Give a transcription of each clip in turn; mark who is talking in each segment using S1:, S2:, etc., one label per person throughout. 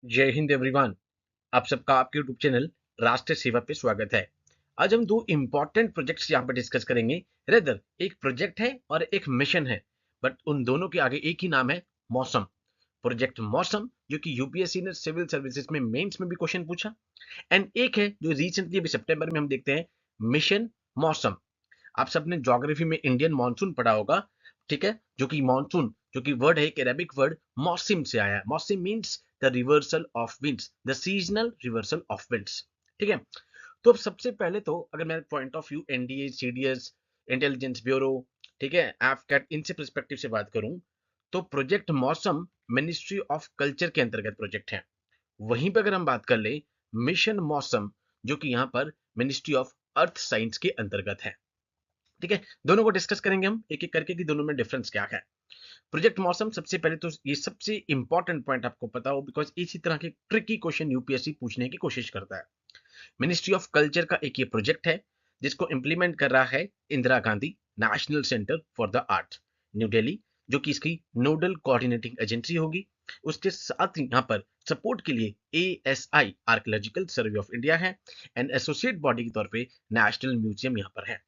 S1: जय हिंद एवरीवन। आप सबका आपके यूट्यूब चैनल राष्ट्रीय सेवा पे स्वागत है। आज हम दो इंपॉर्टेंट प्रोजेक्ट्स यहाँ पे डिस्कस करेंगे। रेदर एक प्रोजेक्ट है और एक मिशन है, बट उन दोनों के आगे एक ही नाम है, मौसम। प्रोजेक्ट मौसम जो कि यूपीएससी ने सिविल सर्विसेज में मेंस में भी क्वेश्चन पूछा, एंड एक है जो रिसेंटली अभी सितंबर में हम देखते हैं, मिशन मौसम। आप सबने ज्योग्राफी में इंडियन मॉनसून पढ़ा होगा, ठीक है, जो कि मॉनसून जो कि वर्ड है एक अरेबिक वर्ड मौसिम से आया है। मौसिम means the reversal of winds, the seasonal reversal of winds. ठीक है, तो अब सबसे पहले तो अगर मैं point of view NDA, CDS, intelligence bureau, ठीक है, एफकैट, इनसे पर्सपेक्टिव से बात करूं, तो प्रोजेक्ट मौसम मिनिस्ट्री ऑफ कल्चर के अंतर्गत प्रोजेक्ट है। वहीं पर अगर हम बात कर ले मिशन मौसम, जो कि यहाँ पर मिनिस्ट्री ऑफ अर्थ साइंस के अंतर्गत है। ठीक है, दोनों को डिस्कस करेंगे हम एक एक करके कि दोनों में डिफरेंस क्या है। प्रोजेक्ट मौसम, सबसे पहले तो ये सबसे इंपॉर्टेंट पॉइंट आपको पता हो, बिकॉज इसी तरह के ट्रिकी क्वेश्चन यूपीएससी पूछने की कोशिश करता है। मिनिस्ट्री ऑफ कल्चर का एक ये प्रोजेक्ट है जिसको इंप्लीमेंट कर रहा है Indira Gandhi national centre for the art, new Delhi, जो कि इसकी नोडल कोऑर्डिनेटिंग एजेंसी होगी। उसके साथ ही यहाँ पर सपोर्ट के लिए ASI archaeological survey of India है, एंड एसोसिएट बॉडी के तौर पे नेशनल म्यूजियम यहाँ पर है।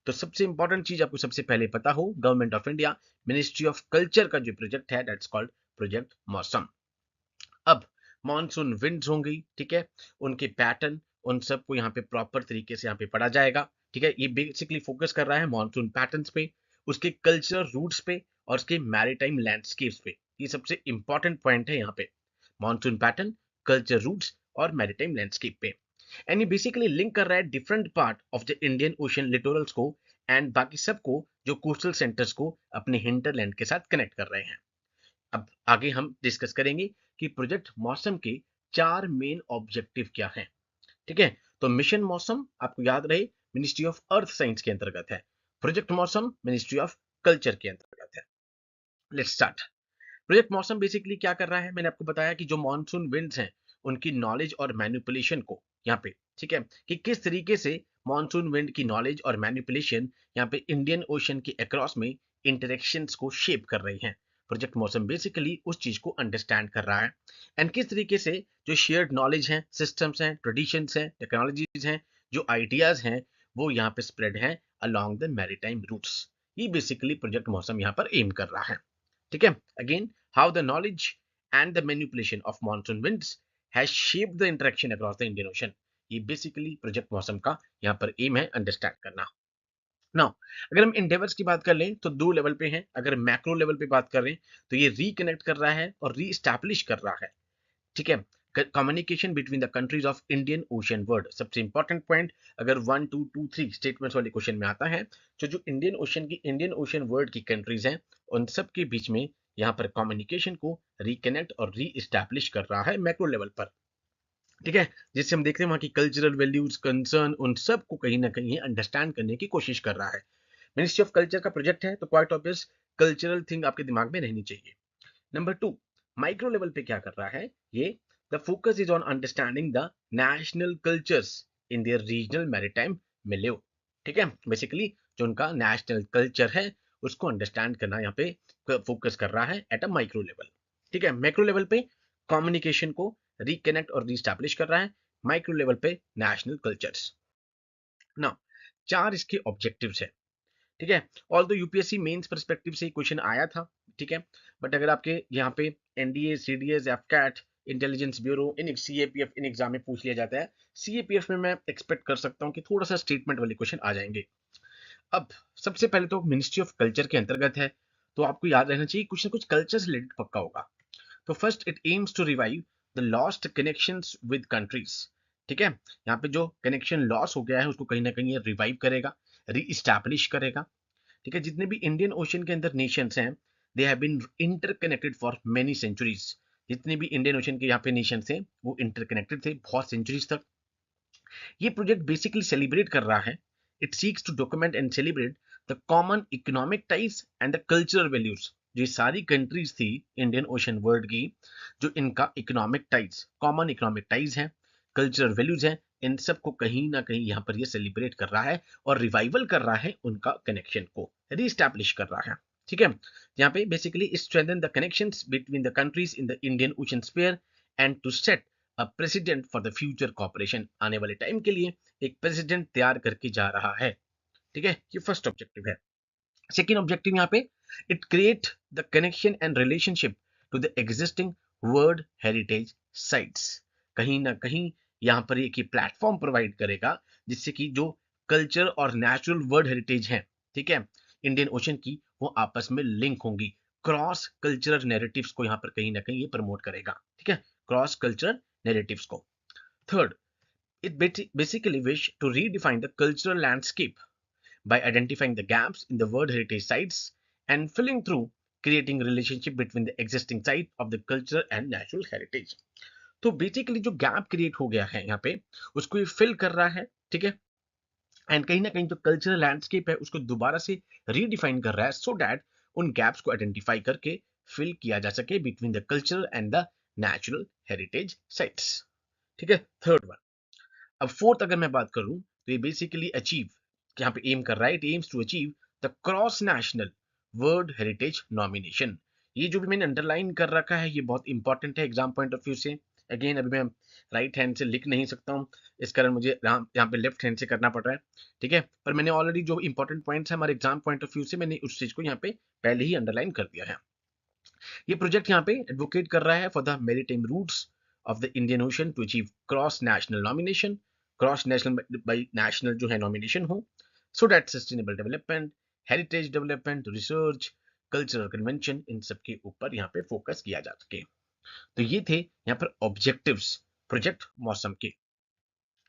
S1: तो सबसे इंपॉर्टेंट चीज आपको सबसे पहले पता हो, government of India ministry of culture का जो प्रोजेक्ट है दैट्स कॉल्ड प्रोजेक्ट मौसम। अब मॉनसून विंड्स होंगी, ठीक है, उनके पैटर्न, उन सबको यहाँ पे प्रॉपर तरीके से यहाँ पे पढ़ा जाएगा। ठीक है, ये बेसिकली फोकस कर रहा है मॉनसून पैटर्न्स पे, उसके कल्चर रूट्स पे और उसके मैरीटाइम लैंडस्केप्स पे। ये सबसे इंपॉर्टेंट पॉइंट है यहाँ पे, मॉनसून पैटर्न, कल्चर रूट्स और मैरीटाइम लैंडस्केप पे। एंड ये बेसिकली लिंक कर रहा है different part of the Indian ocean littorals को एंड बाकी सबको जो कोस्टल सेंटर्स को अपने हिंटरलैंड के साथ कनेक्ट कर रहे हैं। अब आगे हम डिस्कस करेंगे कि प्रोजेक्ट मौसम के चार मेन ऑब्जेक्टिव क्या हैं। ठीक है, तो मिशन मौसम आपको याद रहे मिनिस्ट्री ऑफ अर्थ साइंस के अंतर्गत है, प्रोजेक्ट मौसम मिनिस्ट्री ऑफ कल्चर के अंतर्गत है। Let's start. प्रोजेक्ट मौसम बेसिकली क्या कर रहा है, मैंने आपको बताया कि जो मॉनसून विंड्स हैं उनकी नॉलेज और मैनिपुलेशन को यहाँ पे, ठीक है, कि किस तरीके से मॉनसून विंड की नॉलेज और मैनिपुलेशन यहाँ पे इंडियन ओशन के अक्रॉस में इंटरेक्शंस को शेप कर रही हैं। प्रोजेक्ट मौसम बेसिकली उस चीज को अंडरस्टैंड कर रहा है, एंड किस तरीके से जो शेयर्ड नॉलेज है, सिस्टम्स हैं, ट्रेडिशंस हैं, टेक्नोलॉजीज हैं, जो आइडियाज हैं, वो यहाँ पे स्प्रेड हैं अलोंग द मैरीटाइम रूट्स। ये बेसिकली प्रोजेक्ट मौसम यहाँ पर एम कर रहा है। ठीक है, again, how the knowledge and the manipulation of monsoon winds has shaped the interaction across the Indian Ocean। ये बेसिकली प्रोजेक्ट मौसम का यहाँ पर एम है अंडरस्टैंड करना। नाउ अगर हम इंडेवर्स की बात कर लें तो दो लेवल पे हैं। अगर मैक्रो लेवल पे बात कर रहे हैं तो ये रिकनेक्ट कर रहा है और रीस्टैब्लिश कर रहा है। ठीक है, communication between the countries of Indian ocean world, सबसे इंपॉर्टेंट पॉइंट अगर 1 2 2 3 स्टेटमेंट्स वाले क्वेश्चन में आता है, तो जो इंडियन ओशन वर्ल्ड की कंट्रीज हैं उन सब के बीच में यहाँ पर कम्युनिकेशन को रिकनेक्ट और री इस्टेब्लिश कर रहा है मैक्रो लेवल पर। ठीक है, जिससे हम देखते हैं वहाँ की कल्चरल वैल्यूज, कंसर्न, उन सब को कहीं ना कहीं अंडरस्टैंड करने की कोशिश कर रहा है। मिनिस्ट्री ऑफ कल्चर का प्रोजेक्ट है तो क्वाइट ऑब्वियस कल्चरल थिंग आपके दिमाग में रहनी चाहिए। नंबर टू, माइक्रो लेवल पे क्या कर रहा है ये, the focus is on understanding the national cultures in their regional maritime मिलियो। ठीक है, बेसिकली जो उनका नेशनल कल्चर है उसको अंडरस्टैंड करना यहाँ पे फोकस कर रहा है एट अ माइक्रो लेवल। ठीक है, मैक्रो लेवल पे कम्युनिकेशन को रिकनेक्ट और रीस्टैब्लिश कर रहा है, माइक्रो लेवल पे नेशनल कल्चर्स। नाउ चार इसके ऑब्जेक्टिव्स है। ठीक है, ऑल दो यूपीएससी मेंस पर्सपेक्टिव से क्वेश्चन आया था। ठीक है, बट अगर आपके यहाँ पे NDA, CDS, AFCAT, intelligence bureau, in CAPF in exam में पूछ लिया जाता है, सीएपीएफ में मैं एक्सपेक्ट कर सकता हूँ कि थोड़ा सा स्टेटमेंट वाले क्वेश्चन आ जाएंगे। अब सबसे पहले तो मिनिस्ट्री ऑफ कल्चर के अंतर्गत है, तो आपको याद रहना चाहिए कुछ ना कुछ कल्चर से रिलेटेड पक्का होगा। तो first, it aims to revive the lost connections with countries. ठीक है, यहाँ पे जो कनेक्शन लॉस हो गया है उसको कहीं ना कहीं रिवाइव करेगा, री इस्टैब्लिश करेगा। ठीक है, जितने भी इंडियन ओशन के अंदर नेशंस हैं, they have been interconnected for many centuries. जितने भी इंडियन ओशन के यहाँ पे नेशंस हैं वो इंटरकनेक्टेड थे बहुत सेंचुरीज तक। ये प्रोजेक्ट बेसिकली सेलिब्रेट कर रहा है, it seeks to document and celebrate the common economic ties and the cultural values. जो सारी कंट्रीज थी इंडियन ओशन वर्ल्ड की, जो इनका economic ties, common economic ties है, कल्चरल वैल्यूज है, इन सब को कहीं ना कहीं यहाँ पर ये सेलिब्रेट कर रहा है और रिवाइवल कर रहा है, उनका कनेक्शन को रीस्टैब्लिश कर रहा है। ठीक है, यहाँ पे basically strengthen the connections between the countries in the Indian Ocean sphere and to set a precedent for the future cooperation, आने वाले टाइम के लिए एक प्रेसिडेंट तैयार करके जा रहा है। ठीक है, ये फर्स्ट ऑब्जेक्टिव है। सेकेंड ऑब्जेक्टिव यहाँ पे, it create the connection and relationship to the existing world heritage sites. कहीं ना कहीं यहाँ पर एक प्लेटफॉर्म प्रोवाइड करेगा जिससे कि जो कल्चर और नेचुरल वर्ल्ड हेरिटेज है, ठीक है, इंडियन ओशन की, वो आपस में लिंक होंगी। क्रॉस कल्चरल नैरेटिव्स को यहाँ पर कहीं ना कहीं ये प्रमोट करेगा। ठीक है, क्रॉस कल्चरल नैरेटिव्स को। Third, it basically wish to redefine the cultural landscape by identifying the gaps in the world heritage sites and filling through, creating relationship between the existing site of the culture and natural heritage। तो basically जो gap create हो गया है यहाँ पे, उसको ये fill कर रहा है। ठीक है, एंड कहीं ना कहीं जो कल्चरल लैंडस्केप है उसको दोबारा से रीडिफाइन कर रहा है, सो दैट उन गैप्स को आइडेंटिफाई करके फिल किया जा सके between the cultural and the natural heritage sites. ठीक है, थर्ड वन। अब फोर्थ अगर मैं बात करूं तो ये बेसिकली अचीव, यहाँ पे एम कर रहा है, it aims to achieve the cross national world heritage nomination. ये जो भी मैंने अंडरलाइन कर रखा है ये बहुत इंपॉर्टेंट है एग्जाम पॉइंट ऑफ व्यू से। अगेन अभी मैं राइट हैंड से लिख नहीं सकता हूँ, इस कारण मुझे यहाँ पे लेफ्ट हैंड से करना पड़ रहा है। ठीक है, पर मैंने ऑलरेडी जो इंपॉर्टेंट पॉइंट्स है हमारे एग्जाम पॉइंट ऑफ व्यू से, मैंने उस चीज को यहाँ पे पहले ही अंडरलाइन कर दिया है। ये प्रोजेक्ट यहाँ पे एडवोकेट कर रहा है for the maritime routes of the Indian ocean to achieve cross national nomination, cross national by national जो है नॉमिनेशन हो, so that sustainable development, heritage development, research, cultural convention, इन सब के ऊपर यहाँ पे फोकस किया जा सके। तो ये थे यहाँ पर ऑब्जेक्टिव्स प्रोजेक्ट मौसम के।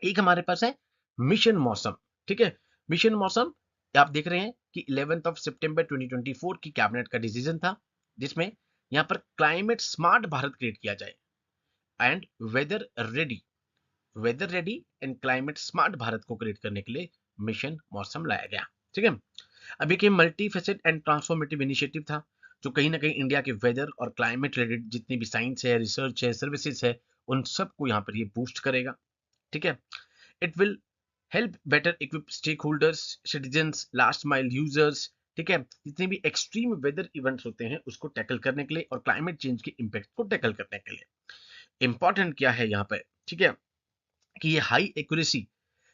S1: एक हमारे पास है मिशन मौसम। ठीक है, मिशन मौसम आप देख रहे हैं कि 11 सितंबर 2024 की कैबिनेट का डिसीजन था, जिसमें यहाँ पर क्लाइमेट स्मार्ट भारत क्रिएट किया जाए and weather ready, weather ready and climate smart Bharat को क्रिएट करने के लिए मिशन मौसम लाया गया। ठीक है, अब एक multi facet and transformative initiative था जो कहीं ना कहीं इंडिया के वेदर और क्लाइमेट रिलेटेड जितनी भी साइंस है, रिसर्च है, सर्विसेज है, उन सबको यहाँ पर ये बूस्ट करेगा। ठीक है, it will help better equip stakeholders, citizens, last mile users. ठीक है, जितने भी एक्सट्रीम वेदर इवेंट्स होते हैं उसको टैकल करने के लिए और क्लाइमेट चेंज के इम्पैक्ट को टैकल करने के लिए। इंपॉर्टेंट क्या है यहाँ पे, ठीक है, कि ये हाई एक्यूरेसी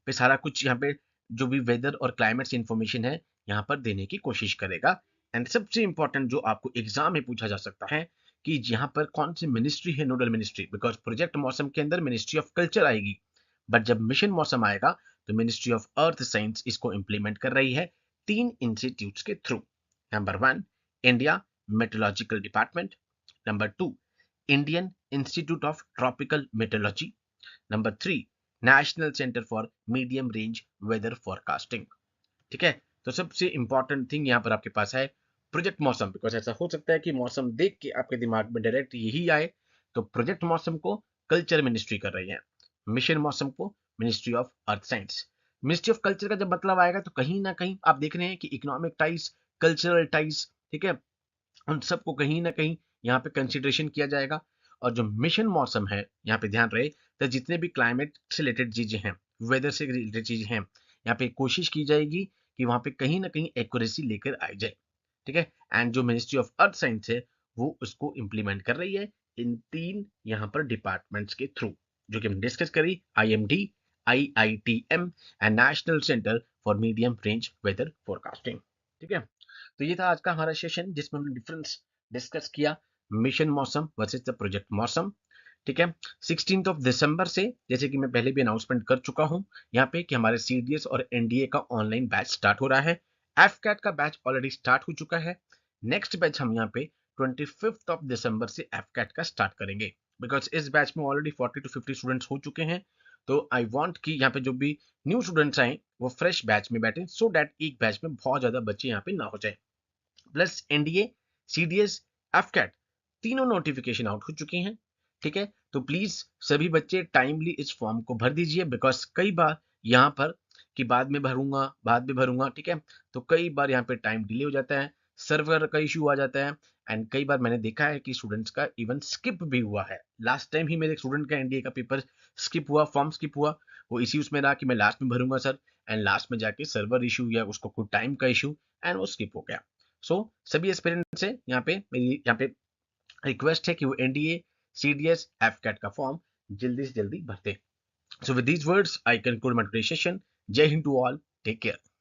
S1: पे सारा कुछ यहाँ पे जो भी वेदर और क्लाइमेट से इंफॉर्मेशन है यहाँ पर देने की कोशिश करेगा। एंड सबसे इंपॉर्टेंट जो आपको एग्जाम में पूछा जा सकता है कि यहाँ पर कौन सी मिनिस्ट्री है nodal ministry, because project Mausam के अंदर मिनिस्ट्री ऑफ कल्चर आएगी, बट जब मिशन मौसम आएगा तो मिनिस्ट्री ऑफ अर्थ साइंस इसको इंप्लीमेंट कर रही है 3 इंस्टीट्यूट्स के through. Number 1, India meteorological department. Number 2, Indian institute of tropical meteorology. Number 3, national centre for medium range weather forecasting. ठीक है, तो सबसे इंपॉर्टेंट थिंग यहाँ पर आपके पास है प्रोजेक्ट मौसम, बिकॉज ऐसा हो सकता है कि मौसम देख के आपके दिमाग में डायरेक्ट यही आए। तो प्रोजेक्ट मौसम को कल्चर मिनिस्ट्री कर रही है, मिशन मौसम को ministry of earth science. Ministry of culture का जब मतलब आएगा तो कहीं ना कहीं आप देख रहे हैं कि इकोनॉमिक टाइज, कल्चरल टाइज, ठीक है, उन सबको कहीं ना कहीं यहाँ पे कंसिडरेशन किया जाएगा। और जो मिशन मौसम है यहाँ पे ध्यान रहे, तो जितने भी क्लाइमेट से रिलेटेड चीजें हैं, वेदर से रिलेटेड चीजें हैं, यहाँ पे कोशिश की जाएगी कि वहां पे कहीं ना कहीं एक्यूरेसी लेकर आई जाए। ठीक है, एंड जो मिनिस्ट्री ऑफ अर्थ साइंस है वो उसको इम्प्लीमेंट कर रही है इन 3 यहाँ पर डिपार्टमेंट्स के थ्रू, जो कि हम डिस्कस करी, IMD, IITM and national centre for medium range weather forecasting. ठीक है, तो ये था आज का हमारा सेशन जिसमें हमने डिफरेंस डिस्कस किया, मिशन मौसम वर्सेस द प्रोजेक्ट मौसम। ठीक है, 16 दिसंबर से, जैसे कि मैं पहले भी अनाउंसमेंट कर चुका हूं यहाँ पे, कि हमारे CDS और NDA का ऑनलाइन बैच स्टार्ट हो रहा है। FCAT का बैच ऑलरेडी स्टार्ट हो चुका है। नेक्स्ट बैच हम यहाँ पे 25 दिसंबर से FCAT का स्टार्ट करेंगे, बिकॉज इस बैच में ऑलरेडी 40 to 50 स्टूडेंट्स हो चुके हैं। तो आई वॉन्ट कि यहाँ पे जो भी न्यू स्टूडेंट्स आए वो फ्रेश बैच में बैठे, सो दैट एक बैच में बहुत ज्यादा बच्चे यहाँ पे ना हो जाए। प्लस NDA, CDS, FCAT तीनों नोटिफिकेशन आउट हो चुके हैं। ठीक है, तो प्लीज सभी बच्चे टाइमली इस फॉर्म को भर दीजिए, बिकॉज कई बार यहाँ पर कि बाद में भरूंगा, बाद में भरूंगा, ठीक है, तो कई बार यहाँ पे टाइम डिले हो जाता है, सर्वर का इश्यू आ जाता है। एंड कई बार मैंने देखा है कि स्टूडेंट्स का इवन स्किप भी हुआ है। लास्ट टाइम ही मेरे स्टूडेंट का NDA का पेपर स्किप हुआ, फॉर्म स्किप हुआ, वो इसी उसमें रहा कि मैं लास्ट में भरूंगा सर, एंड लास्ट में जाके सर्वर इशू या उसको कोई टाइम का इशू, एंड वो स्किप हो गया। सो सभी एस्पिरेंट से यहाँ पे मेरी यहाँ पे रिक्वेस्ट है कि वो NDA, CDS FCAT का फॉर्म जल्दी से जल्दी भरते। So with these words, I conclude my today's session. Jai Hind to all. Take care.